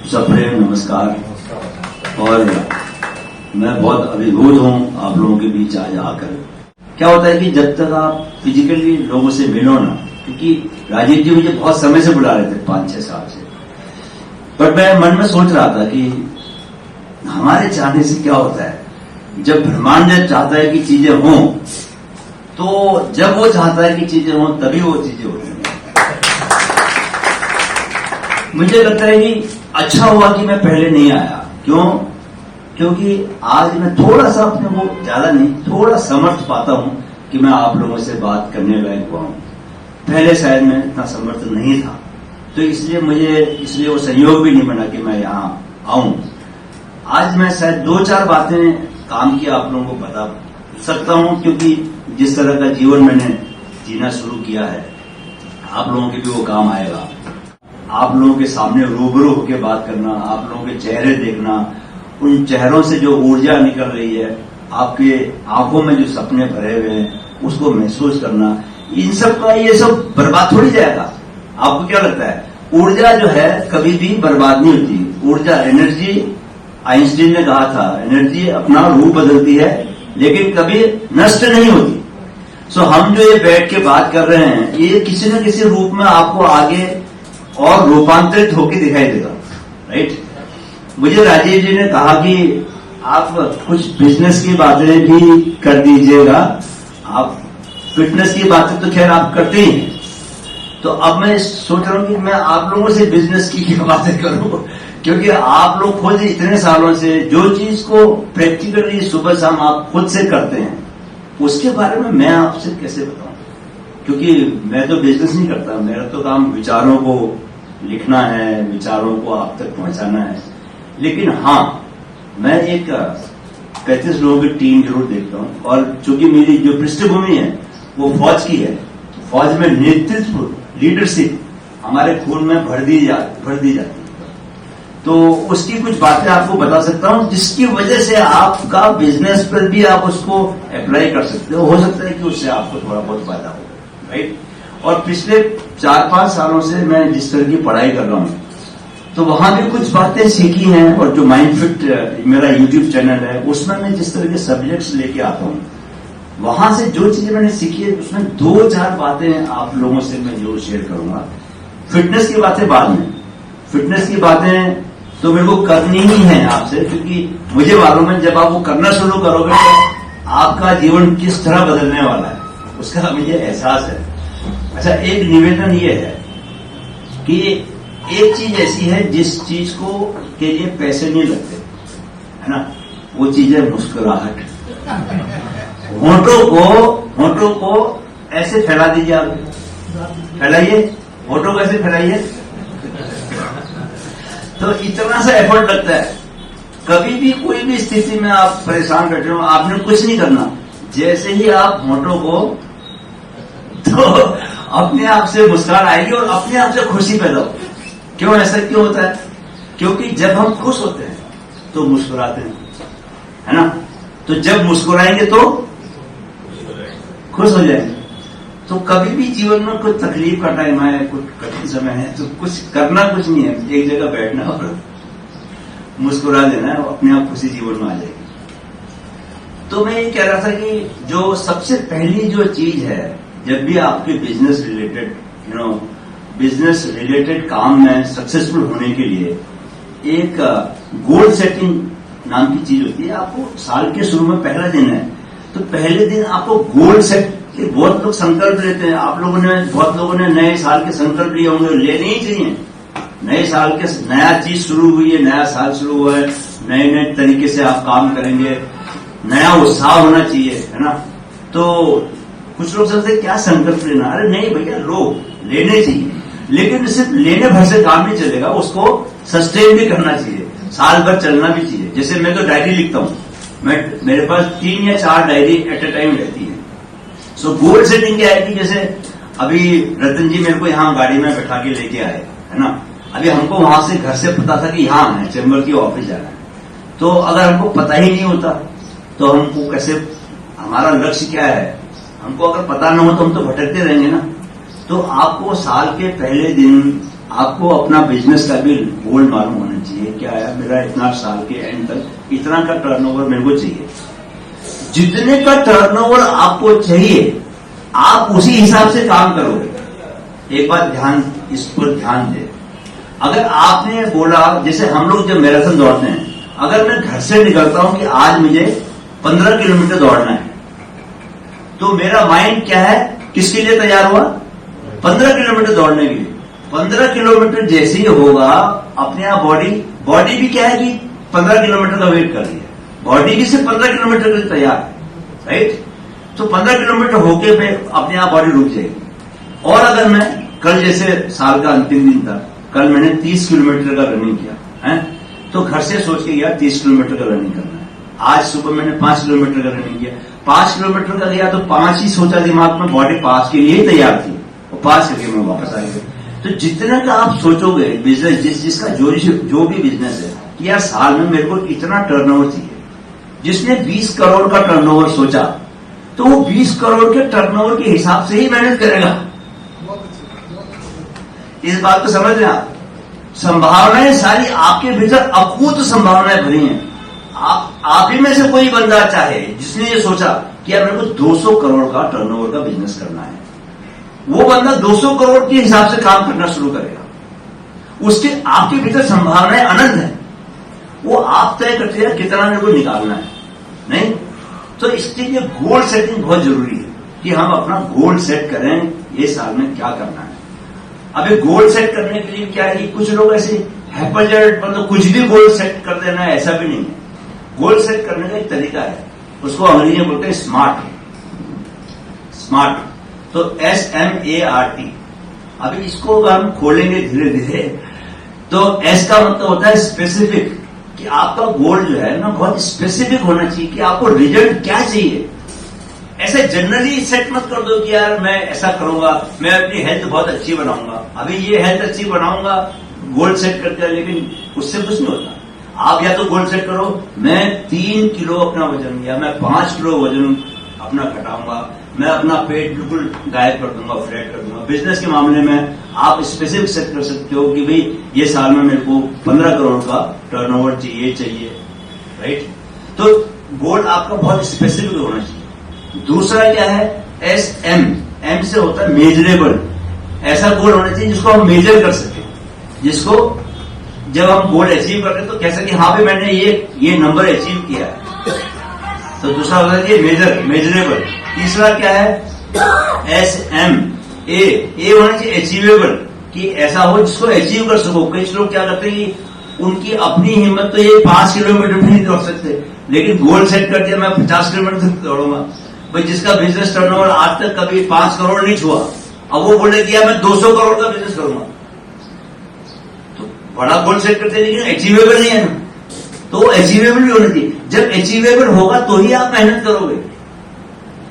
सप्रेम नमस्कार। और मैं बहुत अभिभूत हूं आप लोगों के बीच आज आकर। क्या होता है कि जब तक आप फिजिकली लोगों से मिलो ना, क्योंकि राजीव जी मुझे बहुत समय से बुला रहे थे, 5-6 साल से, पर मैं मन में सोच रहा था कि हमारे चाहने से क्या होता है। जब ब्रह्मांड चाहता है कि चीजें हों, तो जब वो चाहता है कि चीजें हों तभी वो चीजें होती हैं। मुझे लगता है कि अच्छा हुआ कि मैं पहले नहीं आया। क्यों? क्योंकि आज मैं थोड़ा सा अपने को, ज्यादा नहीं, थोड़ा समर्थ पाता हूं कि मैं आप लोगों से बात करने लायक हुआ हूं। पहले शायद मैं इतना समर्थ नहीं था, तो इसलिए वो संयोग भी नहीं बना कि मैं यहां आऊं। आज मैं शायद 2-4 बातें काम की आप लोगों को बता सकता हूं, क्योंकि जिस तरह का जीवन मैंने जीना शुरू किया है, आप लोगों के भी वो काम आएगा। आप लोगों के सामने रूबरू होकर बात करना, आप लोगों के चेहरे देखना, उन चेहरों से जो ऊर्जा निकल रही है, आपके आंखों में जो सपने भरे हुए हैं, उसको महसूस करना, इन सब का ये सब बर्बाद थोड़ी जाएगा। आपको क्या लगता है? ऊर्जा जो है कभी भी बर्बाद नहीं होती। ऊर्जा, एनर्जी, आइंस्टीन ने कहा था, एनर्जी अपना रूप बदलती है लेकिन कभी नष्ट नहीं होती। सो हम जो ये बैठ के बात कर रहे हैं, ये किसी न किसी रूप में आपको आगे और रूपांतरित होकर दिखाई देगा, राइट? मुझे राजीव जी ने कहा कि आप कुछ बिजनेस की बातें भी कर दीजिएगा। आप फिटनेस की बातें तो खैर आप करते ही हैं, तो अब मैं सोच रहा हूं कि मैं आप लोगों से बिजनेस की बातें करूं, क्योंकि आप लोग खुद इतने सालों से जो चीज को प्रैक्टिकली सुबह शाम आप खुद से करते हैं, उसके बारे में मैं आपसे कैसे बताऊं? क्योंकि मैं तो बिजनेस नहीं करता, मेरा तो काम विचारों को लिखना है, विचारों को आप तक पहुंचाना है। लेकिन हाँ, मैं एक 35 लोगों की टीम जरूर देखता हूं, और चूंकि मेरी जो पृष्ठभूमि है वो फौज की है, फौज में नेतृत्व, लीडरशिप हमारे खून में भर दी जाती है। तो उसकी कुछ बातें आपको बता सकता हूं, जिसकी वजह से आपका बिजनेस पर भी आप उसको अप्लाई कर सकते हो सकता है कि उससे आपको थोड़ा बहुत फायदा हो, राइट? और पिछले 4-5 सालों से मैं जिस तरह की पढ़ाई कर रहा हूं, तो वहां भी कुछ बातें सीखी हैं। और जो माइंडफिट मेरा यूट्यूब चैनल है, उसमें मैं जिस तरह के सब्जेक्ट्स लेके आता हूं, वहां से जो चीजें मैंने सीखी है, उसमें 2-4 बातें आप लोगों से मैं जरूर शेयर करूंगा। फिटनेस की बातें बाद में, फिटनेस की बातें तो मेरे को करनी ही है आपसे, क्योंकि मुझे मालूम है जब आप वो करना शुरू करोगे तो आपका जीवन किस तरह बदलने वाला है, उसका मुझे एहसास है। अच्छा, एक निवेदन ये है कि एक चीज ऐसी है जिस चीज को के लिए पैसे नहीं लगते, है ना, वो चीज है मुस्कुराहट। होठों को ऐसे फैला दीजिए, आप फैलाइए, होठों को ऐसे फैलाइए, तो इतना सा एफर्ट लगता है। कभी भी कोई भी स्थिति में आप परेशान बैठे हो, आपने कुछ नहीं करना, जैसे ही आप होठों को, तो अपने आप से मुस्कान आएगी और अपने आप से खुशी पैदा होगी। क्यों ऐसा क्यों होता है? क्योंकि जब हम खुश होते हैं तो मुस्कुराते हैं, है ना? तो जब मुस्कुराएंगे तो खुश हो जाएंगे। तो कभी भी जीवन में कोई तकलीफ का टाइम है, कुछ कठिन समय है, तो कुछ करना कुछ नहीं है, एक जगह बैठना और मुस्कुरा देना है, अपने आप खुशी जीवन में आ जाएगी। तो मैं ये कह रहा था कि जो सबसे पहली जो चीज है, जब भी आपके बिजनेस रिलेटेड काम में सक्सेसफुल होने के लिए एक गोल सेटिंग नाम की चीज होती है। आपको साल के शुरू में पहला दिन है, तो पहले दिन आपको गोल सेट, बहुत लोग संकल्प लेते हैं, बहुत लोगों ने नए साल के संकल्प लिए होंगे, लेने ही चाहिए। नए साल के नया चीज शुरू हुई है, नया साल शुरू हुआ है, नए नए तरीके से आप काम करेंगे, नया उत्साह होना चाहिए, है ना? तो कुछ लोग समझते क्या संकल्प लेना, अरे नहीं भैया, लो, लेने चाहिए, लेकिन सिर्फ लेने भर से काम नहीं चलेगा, उसको सस्टेन भी करना चाहिए, साल भर चलना भी चाहिए। जैसे मैं तो डायरी लिखता हूं, मेरे पास 3 या 4 डायरी एट ए टाइम रहती है। सो गोल सेटिंग क्या है कि जैसे अभी रतन जी मेरे को यहाँ गाड़ी में बैठा के लेके आए, है ना? अभी हमको वहां से, घर से पता था कि यहाँ आना है, चैम्बर की ऑफिस जाना है। तो अगर हमको पता ही नहीं होता तो हमको कैसे, हमारा लक्ष्य क्या है, हमको अगर पता न हो तो हम तो भटकते रहेंगे ना। तो आपको साल के पहले दिन आपको अपना बिजनेस का भी गोल मालूम होना चाहिए। क्या है, मेरा इतना साल के एंड तक इतना का टर्नओवर मेरे को चाहिए। जितने का टर्नओवर आपको चाहिए आप उसी हिसाब से काम करोगे। एक बात ध्यान, इस पर ध्यान दें। अगर आपने बोला, जैसे हम लोग जब मैराथन दौड़ते हैं, अगर मैं घर से निकलता हूं कि आज मुझे 15 किलोमीटर दौड़ना है, तो मेरा माइंड क्या है, किसके लिए तैयार हुआ? 15 किलोमीटर दौड़ने के लिए। 15 किलोमीटर जैसे ही होगा, अपने आप बॉडी भी क्या है कि 15 किलोमीटर का वेट कर रही है, बॉडी भी सिर्फ 15 किलोमीटर के लिए तैयार है, राइट? तो 15 किलोमीटर होके पे अपने आप बॉडी रुक जाएगी। और अगर मैं कल, जैसे साल का अंतिम दिन था, कल मैंने 30 किलोमीटर का रनिंग किया है, तो घर से सोच के गया 30 किलोमीटर का रनिंग करना है। आज सुबह मैंने 5 किलोमीटर का रनिंग किया। 5 किलोमीटर का गया तो 5 ही सोचा दिमाग में, बॉडी 5 के लिए ही तैयार थी, और 5 करके मैं वापस आ गया। तो जितना का आप सोचोगे बिजनेस, जिसका जो भी बिजनेस है कि यार साल में मेरे को इतना टर्नओवर चाहिए, जिसने 20 करोड़ का टर्नओवर सोचा तो वो 20 करोड़ के टर्नओवर के हिसाब से ही मेहनत करेगा। इस बात को समझ लें आप। संभावनाएं सारी आपके भीतर अकूत संभावनाएं भरी हैं। आप ही में से कोई बंदा चाहे जिसने ये सोचा कि यार मेरे को 200 करोड़ का टर्नओवर का बिजनेस करना है, वो बंदा 200 करोड़ के हिसाब से काम करना शुरू करेगा। उसके आपके भीतर संभावनाएं अनंत है। वो आप तय करते हैं कितना मेरे को निकालना है, नहीं? तो इसके लिए गोल सेटिंग बहुत जरूरी है कि हम अपना गोल सेट करें, ये साल में क्या करना है। अभी गोल सेट करने के लिए क्या है कि कुछ लोग ऐसे हैपजेड, मतलब कुछ भी गोल सेट कर देना है, ऐसा भी नहीं है। गोल सेट करने का एक तरीका है, उसको अंग्रेजी में बोलते हैं स्मार्ट। तो SMART। अभी इसको हम खोलेंगे धीरे धीरे। तो S का मतलब होता है स्पेसिफिक, कि आपका गोल जो है ना बहुत स्पेसिफिक होना चाहिए कि आपको रिजल्ट क्या चाहिए। ऐसे जनरली सेट मत कर दो कि यार मैं ऐसा करूंगा, मैं अपनी हेल्थ बहुत अच्छी बनाऊंगा, अभी ये हेल्थ अच्छी बनाऊंगा, गोल सेट करते हैं, लेकिन उससे कुछ नहीं होता। आप या तो गोल सेट करो, मैं 3 किलो अपना वजन, या मैं 5 किलो वजन अपना घटाऊंगा, मैं अपना पेट बिल्कुल गायब कर दूंगा, फ्लैट कर दूंगा। बिजनेस के मामले में आप स्पेसिफिक सेट कर सकते हो कि भाई ये साल में मेरे को 15 करोड़ का टर्नओवर चाहिए, राइट? तो गोल आपका बहुत स्पेसिफिक होना चाहिए। दूसरा क्या है, M से होता है मेजरेबल। ऐसा गोल होना चाहिए जिसको हम मेजर कर सके, जिसको जब हम गोल अचीव करते हैं तो कह सके हाँ भाई मैंने ये नंबर अचीव किया है। तो दूसरा होता है मेजरेबल। तीसरा क्या है, A होना चाहिए अचीवेबल, कि ऐसा हो जिसको अचीव कर सको। कई लोग क्या करते हैं कि उनकी अपनी हिम्मत तो ये 5 किलोमीटर भी नहीं दौड़ सकते, लेकिन गोल सेट कर दिया मैं 50 किलोमीटर तक दौड़ूंगा। भाई जिसका बिजनेस टर्नओवर आज तक कभी 5 करोड़ नहीं छुआ, अब वो बोले कि मैं 200 करोड़ का बिजनेस करूंगा, तो बड़ा गोल सेट करते हैं लेकिन अचीवेबल नहीं है ना। तो अचीवेबल भी होना चाहिए। जब अचीवेबल होगा तो ही आप मेहनत करोगे।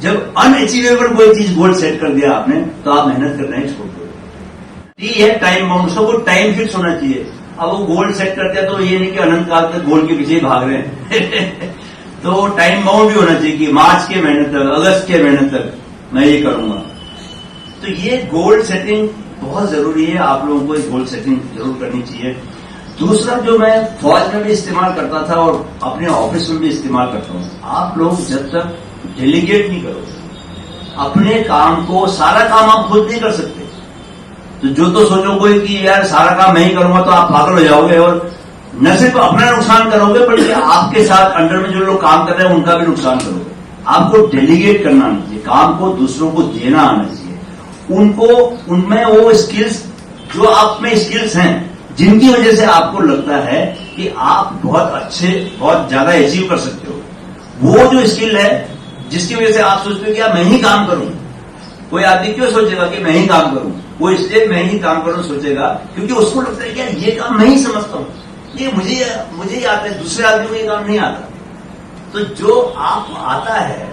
जब अनअचीवेबल कोई चीज गोल सेट कर दिया आपने, तो आप मेहनत करना ही छोड़ दोगे। ये है टाइम बाउंड, उसको वो टाइम फिक्स होना चाहिए। अब वो गोल सेट कर दिया तो ये नहीं कि अनंत काल तक गोल के पीछे भाग रहे हैं तो टाइम बाउंड भी होना चाहिए कि मार्च के महीने तक, अगस्त के महीने तक मैं ये करूंगा। तो ये गोल सेटिंग बहुत जरूरी है, आप लोगों को गोल सेटिंग जरूर करनी चाहिए। दूसरा जो मैं फौज में भी इस्तेमाल करता था और अपने ऑफिस में भी इस्तेमाल करता हूं, आप लोग जब तक डेलीगेट नहीं करोगे अपने काम को, सारा काम आप खुद नहीं कर सकते। तो जो तो सोचोगे कि यार सारा काम मैं ही करूंगा तो आप पागल हो जाओगे, और न सिर्फ अपना नुकसान करोगे बल्कि आपके साथ अंडर में जो लोग काम कर रहे हैं उनका भी नुकसान करोगे। आपको डेलीगेट करना आना चाहिए, काम को दूसरों को देना आना चाहिए। उनको उनमें वो स्किल्स जो आप में स्किल्स हैं जिनकी वजह से आपको लगता है कि आप बहुत अच्छे, बहुत ज्यादा अचीव कर सकते हो, वो जो स्किल है जिसकी वजह से आप सोचते हो कि यार मैं ही काम करूं। कोई आदमी क्यों सोचेगा कि मैं ही काम करूं? वो इसलिए मैं ही काम करूं सोचेगा क्योंकि उसको लगता है कि यार ये काम मैं ही समझता हूं, ये मुझे ही आता है, दूसरे आदमी को ये काम नहीं आता। तो जो आप आता है,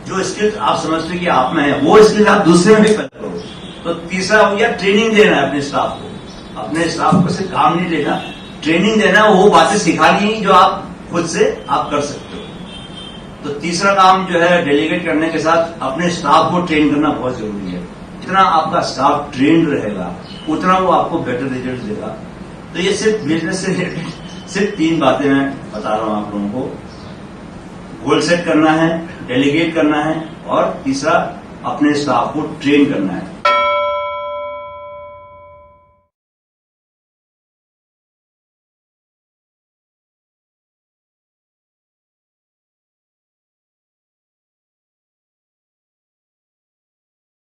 जो स्किल आप समझते हो कि आप में है, वो स्किल आप दूसरे में भी पैदा करो। तो तीसरा हो गया ट्रेनिंग देना है अपने स्टाफ को। अपने स्टाफ को सिर्फ काम नहीं देना, ट्रेनिंग देना, वो बातें सिखानी जो आप खुद से आप कर सकते हो। तो तीसरा काम जो है डेलीगेट करने के साथ अपने स्टाफ को ट्रेन करना बहुत जरूरी है। जितना आपका स्टाफ ट्रेंड रहेगा उतना वो आपको बेटर रिजल्ट देगा। तो ये सिर्फ बिजनेस से रिलेटेड सिर्फ 3 बातें मैं बता रहा हूं आप लोगों को। गोल सेट करना है, डेलीगेट करना है और तीसरा अपने स्टाफ को ट्रेन करना है।